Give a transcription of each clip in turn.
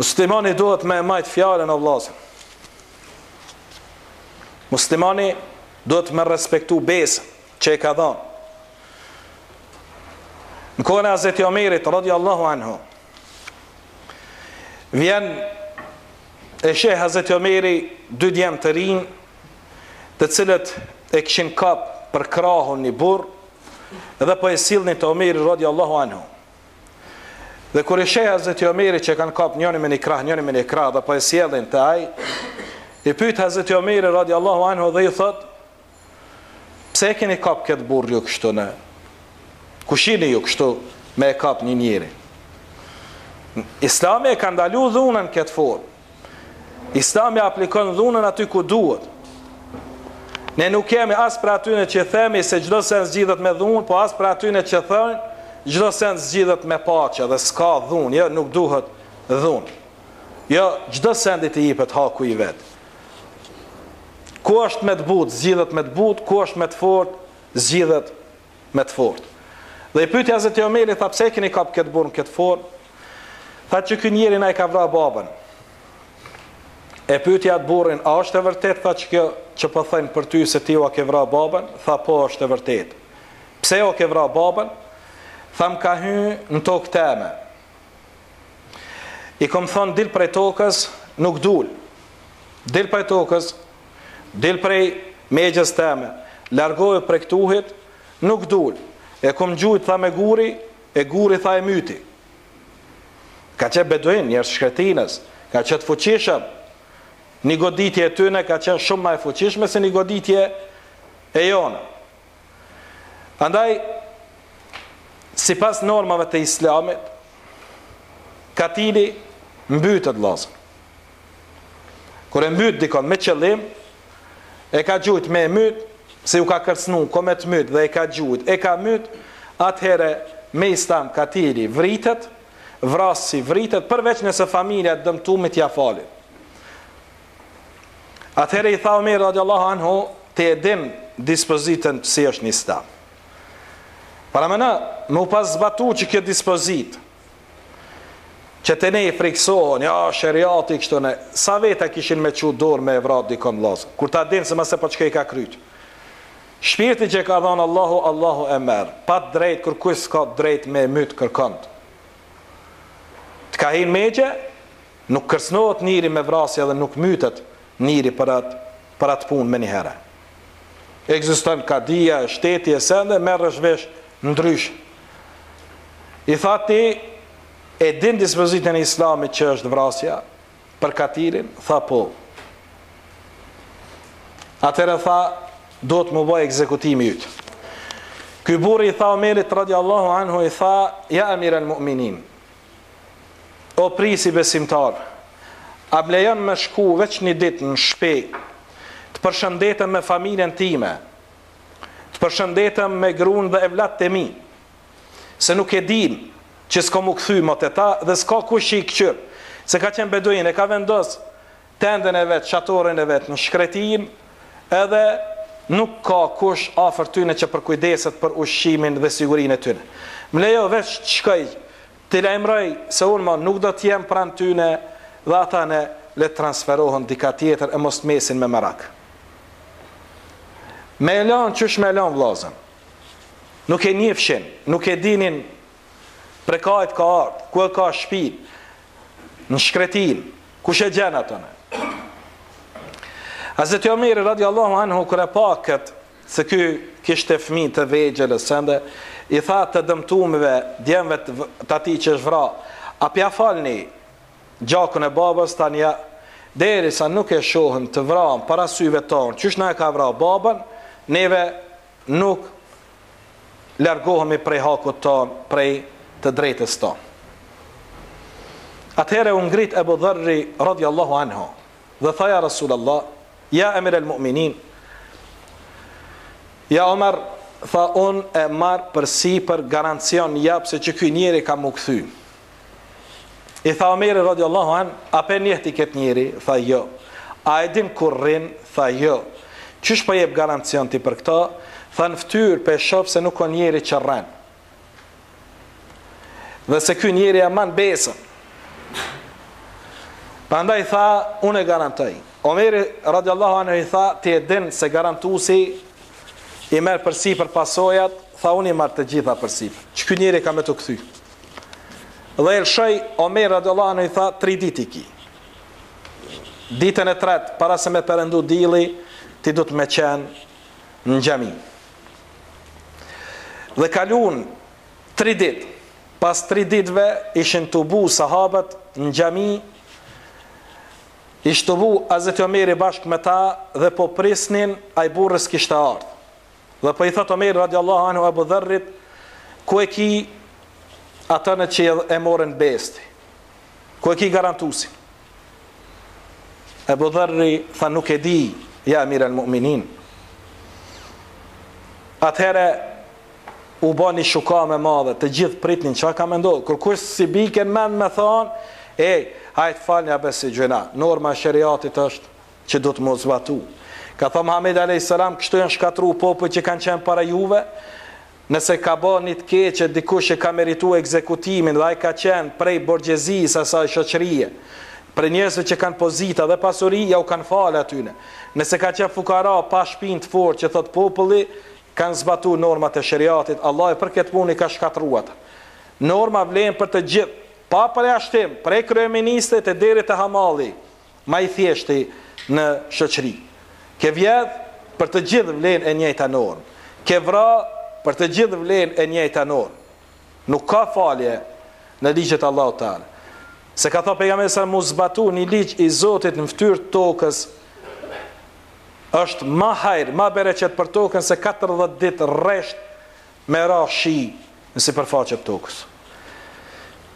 Muslimani duhet me majt fjalën o vllazë. Muslimani duhet me respektu besën që e ka dhënë. Në kohën e Hazreti Omerit radiallahu anhu, vjen e sheh Hazreti Omeri dy djemë të rinj, të cilët e kishin kap për krahun një burr, edhe po e sillnin te Omeri radiallahu anhu. Dhe kur e sheh Hazreti Omeri që kanë kap njëri me një krah, njëri me një krah, dhe po e sjellin te ai, i pyet Hazreti Omeri radiallahu anhu dhe i thot: pse e keni kap këtë burr ju kështu ne? Kushini ju kështu me e kap një njeri? Islami e ka ndalu dhunën këtë formë. Islami aplikon dhunën aty ku duhet. Ne nuk kemi as për atyne që themi se çdo sen zgjidhet me dhunë, po as për atyne që thonë çdo sen zgjidhet me paqe dhe s'ka dhunë. Jo, nuk duhet dhunë. Jo, çdo sendi të jepet haku i vet. Ku është me të butë, zgjidhet me të butë, ku është me të fortë, zgjidhet me të fortë. Dhe i pyeti Hazreti Omeri, tha: pse keni kap këtë burr këtë formë? Tha që ky njeri na i ka vrarë babën. E pyeti atë burrin: a është e vërtet, tha, që kjo që po thënë për ty se ti u ke vrarë babën? Tha: po, është e vërtet. Pse u ke vrarë babën? Tha: më ka hyrë në tokë teme. I kom thonë dil prej tokës, nuk dul. Dil prej tokës, dil prej megjes teme, largohu prej këtuhit, nuk dul. E kom gjujt, tha, me guri, e guri, tha, e myti. Ka qenë beduin, njerëz shkretinës, ka qenë fuqishëm. Një goditje e tyne ka qenë shumë ma e fuqishme se një goditje e jona. Andaj, si pas normave të islamit, katili mbytet vllazë. Kur e mbyt dikon me qëllim, e ka gjujt me myt, se u ka kërcnu, ko me të myt dhe e ka gjujt, e ka myt, atëhere me islam katili vritet, vrasi vritet, përveç nëse familja dëmtumit ja falin. Atëhere i tha Omeri radiallahu anhu, te e din dispozitën si është një islam. Para mëna, me u pas zbatu që kjo dispozit, që të ne i friksohën, ja, sheriati kështu ne, sa veta kishin me qu dorë me evrat dikon vllazë, kur ta din se mëse po çka i ka kryt. Shpirti që ka dhënë Allahu, Allahu e merr. Pa drejt, kërkush s'ka drejt me myt kërkënd. Të ka hin megje, nuk kërcnohet njëri me vrasje dhe nuk mytet njëri për atë punë me një herë. Ekziston kadia, shteti e sende, merresh vesh ndrysh. I tha ti, e din dispozitën e islamit që është vrasja për katilin? Tha po. Atëherë tha, do të më bëj ekzekutimi yt. Ky burri i tha Omerit radiallahu anhu, i tha: ja emir el mu'minin, o prisi besimtar, a blejon me shku veç një ditë në shtëpi, të përshëndetem me familjen time, të përshëndetem me gruan dhe evlat e mi, se nuk e din që s'ka mu kthy më te ta dhe s'ka kush i kqyr, se ka qenë beduin, e ka vendos tenden e vet, shatorin e vet në shkretin, edhe nuk ka kush afër tyne që përkujdeset për ushqimin dhe sigurinë e tyne. Më lejo veç të shkoj, të lajmëroj se unë ma nuk do t'jem pranë tyne dhe ata ne le transferohen dika tjetër e mos mesin me merak. Me elan qysh me elan vllazën. Nuk e njefshin, nuk e dinin prekajt ka ardhë, ku e ka shtëpi, në shkretin, kush e gjen atone. Hazreti Omeri radiallahu anhu kër e pa këtë, se ky kishte fëmijë të vegjël sende, i tha të dëmtumëve, djemve të ati që është vra: a pja falni gjakun e babës? Tani ja, deri sa nuk e shohën të vraan para syve tonë, qysh na e ka vra babën, neve nuk largohemi prej hakut tonë, prej të drejtës tonë. Atëhere u ngrit Ebu Dharri radiallahu anhu dhe tha: ja Rasulallah, ja emir el mu'minin, ja Omar, tha, unë e marë përsi për garancion japë se që ky njeri ka mu kthy. I tha Omeri radiallahu an: a pe njehti këtë njeri? Tha jo. A e din kur rrin? Tha jo. Qysh po jep garancion ti për këta? Tha në fytyrë pe shoh se nuk ka njeri që rren. Dhe se ky njeri e man besën. Prandaj tha, unë e garantoj. Omeri radiallahu anhu i tha, ti e din se garantuesi i merr përsipër pasojat, tha unë i marr të gjitha përsipër. Që ky njeri ka me të kthy. Dhe Elshaj, Omeri radiallahu anhu i tha, 3 ditë i ki. Ditën e tretë, para se me përëndu dili, ti du të me qenë në xhami. Dhe kalun 3 ditë. Pas 3 ditëve ishin të bu sahabët në xhami, ishtë të bu Hazreti Omeri bashkë me ta dhe po prisnin a i burrës kishtë ardhë. Dhe po i thot Omeri radiallahu anhu Abu Dharrit, ku e ki atënë që e morën besti? Ku e ki garantusin? Abu Dharri tha nuk e di, ja Amir al-Mu'minin. Atëhere u ba një shuka me madhe, të gjithë pritnin, që ka me ndodhë? Kërkush si biken men me thonë, hajtë falë një besi gjëna, norma shëriatit është që du të mos zbatu. Ka thë Muhammed a.s. kështu janë shkatru popë që kanë qenë para juve, nëse ka ba një të keqe, dikush e ka meritu ekzekutimin, dhe ai ka qenë prej borgjezis, asaj shoqërije, për njerëzve që kanë pozita dhe pasuri, ja u kanë falë atyne. Nëse ka qenë fukara, pa shpinë të fortë që thot populli, kanë zbatu normat e shëriatit, Allah e për këtë punë i ka shkatruat. Norma vlenë për të gjithë, pa për e ashtim, prej kryeministrit e deri të hamalli, ma i thjeshti në shoqëri. Ke vjedh për të gjithë vlenë e njëjta normë. Ke vra për të gjithë vlenë e njëjta normë. Nuk ka falje në ligjet Allahu Teala. Se ka thënë pejgamberi sa mu zbatu një ligj i Zotit në fytyrë të tokës, është ma hajrë, ma bereqet për tokën se 40 ditë rresht me ra shi në sipërfaqe të tokës.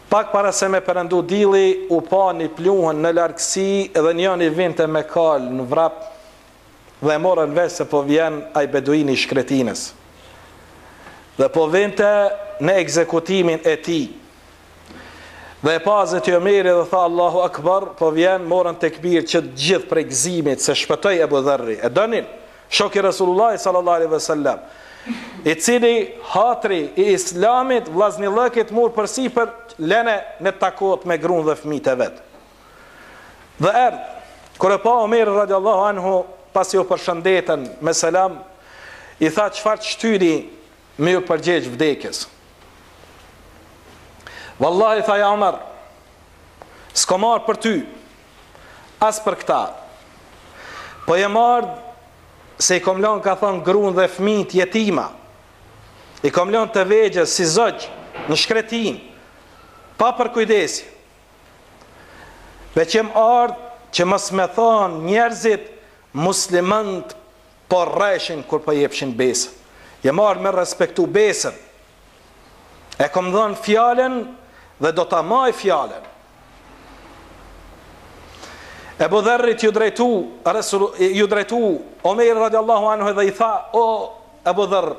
Pak para se me përëndu dili, u pa një pluhën në largësi edhe njëri vinte me kalë në vrap dhe morën vesh se po vjen ai beduini i shkretinës. Dhe po vinte në ekzekutimin e tij. Dhe e pa Hazreti Omeri dhe tha Allahu Akbar, po vjen, morën tekbir që gjithë prej gëzimit se shpëtoi Abu Dharri. E donin, shoku i Rasulullah sallallahu alaihi wasallam, i cili hatri i Islamit, vllaznillëkit mur përsipër lene në takot me gruan dhe fëmijët e vet. Dhe erdh, kur e pa Omeri radiallahu anhu, pasi u përshëndetën me selam, i tha çfarë shtyri me ju përgjigj vdekjes. Wallahi tha ja Omar, s'ko marrë për ty, as për këta. Po e marrë se i kom lënë, ka thonë, gruan dhe fëmijët jetima. I kom lënë të vegjës si zogj në shkretin, pa për kujdesi. Veç jem ardhë që mos me thonë njerëzit muslimant po rreshin kur po jepshin besën. Jem ardhë me respektu besën. E kom dhënë fjallën dhe do ta maj fjallën. Abu Dharrit ju drejtu Omeri radiallahu anhu dhe i tha, o Abu Dharr,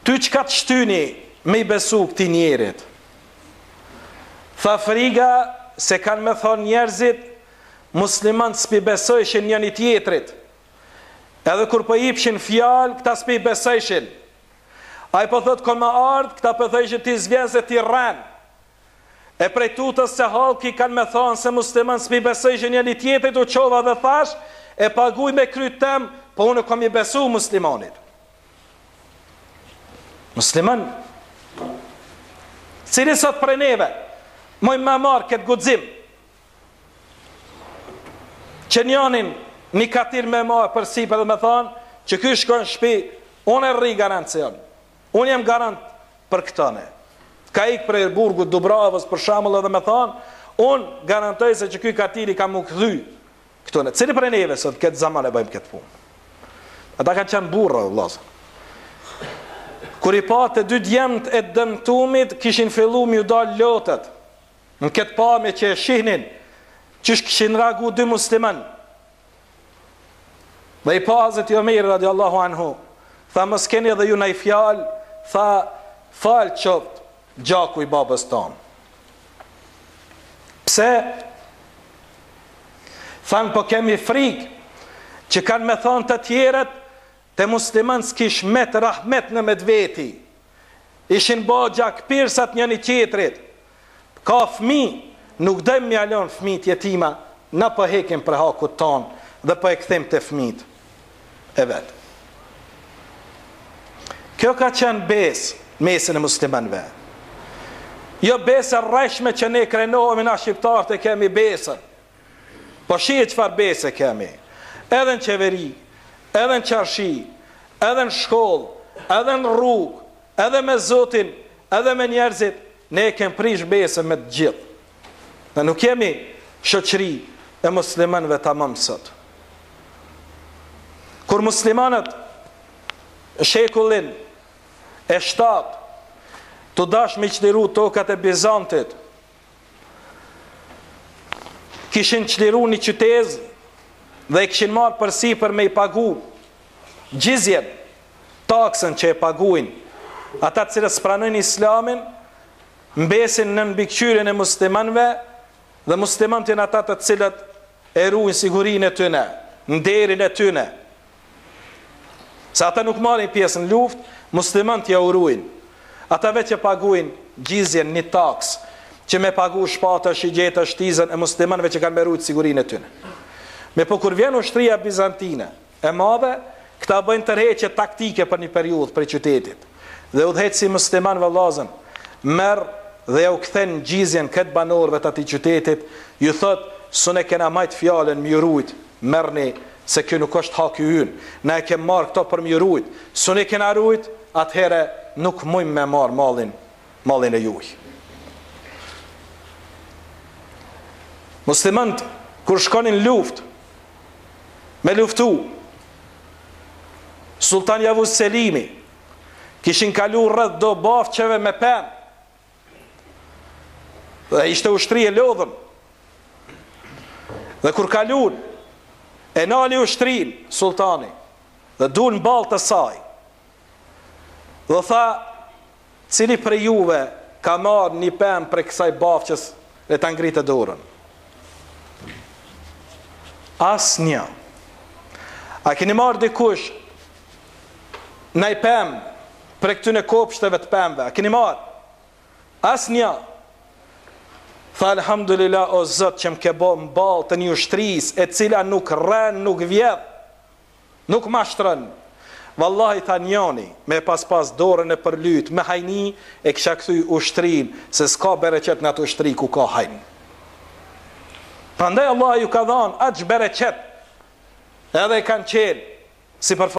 ty çka të shtyni me i besu këti njerit? Tha friga se kanë me thonë njerëzit musliman s'pi besojshin njëni tjetrit. Edhe kur po jipshin fjallë, këta s'pi besojshin. A i po thot kon ma ardhë, këta po thojshin ti zvjen se ti rren. E prej tutës se halki kanë me thonë se musliman s'pi besojshin njëni tjetrit, u qova dhe thash, e paguj me kryt tem, po unë kom i besu muslimanit. Musliman, cili sot prej neve, moj me marë këtë gudzim, që njanin një katir me marë për sipe dhe me thonë, që ky shkon shpi, unë e rri garancion. Unë jem garant për këtëne. Ka ik për Burgut Dubravës për shambull edhe me thonë, unë garantoj se që ky katiri ka mu këthy këtëne. Cili për e neve sot këtë zaman e bëjmë këtë punë? Ata kanë qenë burra, vëllazë. Kur i pa të dy djemët e dëmtumit, kishin fillu m'ju dalë lotët. Në këtë pame që e shihnin, që kishin ragu dy musliman. Dhe i pa Hazreti Omeri radiallahu anhu, tha mos keni edhe ju në i fjalë, tha falë qoftë gjaku i babës tonë. Pse? Thanë po kemi frikë që kanë me thonë të tjerët të musliman s'kish met rahmet në medveti. Ishin bo gjak pirsat njëni tjetrit. Ka fmi, nuk dojmë mjalon fëmijët jetima, na po hekim për hakut tonë dhe po e kthejmë të fëmijët e vetë. Kjo ka qenë besë mesin e muslimanëve. Jo besë rreshme që ne krenohemi na shqiptarët e kemi besën. Po shije çfarë besë kemi. Edhe në qeveri, edhe në qarshi, edhe në shkollë, edhe në rrugë, edhe me Zotin, edhe me njerëzit, ne kemi prish besën me të gjithë. Ne nuk kemi shoqëri e muslimanëve tamam sot. Kur muslimanët shekullin e 7 të dash me qliru tokat e Bizantit, kishin qliru një qytez dhe i kishin marrë përsi për me i pagu gjizjen, taksën që e paguin ata cilës pranojnë islamin, mbesin në mbikëqyrjen e muslimanëve dhe muslimanët janë ata të cilët e ruajnë sigurinë e tyre, nderin e tyre. Se ata nuk marrin pjesë në luftë, muslimanët ja urujnë. Ata vetë që paguajnë gjizjen, një taks që me pagu shpata, shigjeta, shtizën e muslimanëve që kanë me ruajtur sigurinë e tyre. Me po kur vjen ushtria bizantine e madhe, këta bëjnë tërheqje taktike për një periudhë për qytetit. Dhe udhëheqësi musliman vëllazën merr dhe u kthen gjizjen këtë banorëve të atij qytetit, ju thot, s'une kena majt fjalën më rujt, merrni se kjo nuk është haki ynë. Na e kem marr këto për më rujt. S'une kena rujt, atëherë nuk mujmë me marr mallin e juaj. Muslimanët kur shkonin luftë me luftu, Sultan Javuz Selimi kishin kalu rreth do bafqeve me pemë. Dhe ishte ushtri e lodhën. Dhe kur kalun, e nali ushtrin sultani dhe dun balë të saj. Dhe tha, cili për juve ka marrë një pemë për kësaj bafqës dhe ta ngritë dorën? Asnjë. A keni marrë dikush në pemë për këtyne kopshteve të pemëve? A keni marrë? Asnjë. Tha, alhamdulillah, o Zot që më ke bo mballë të një ushtrisë e cila nuk rren, nuk vjedh, nuk mashtron. Wallahi, tha njoni, me pas dorën e përlyt, me hajni e kisha kthy ushtrinë, se s'ka bereqet në atë ushtri ku ka hajnë. Prandaj Allah ju ka dhanë aq bereqet, edhe kanë qenë si për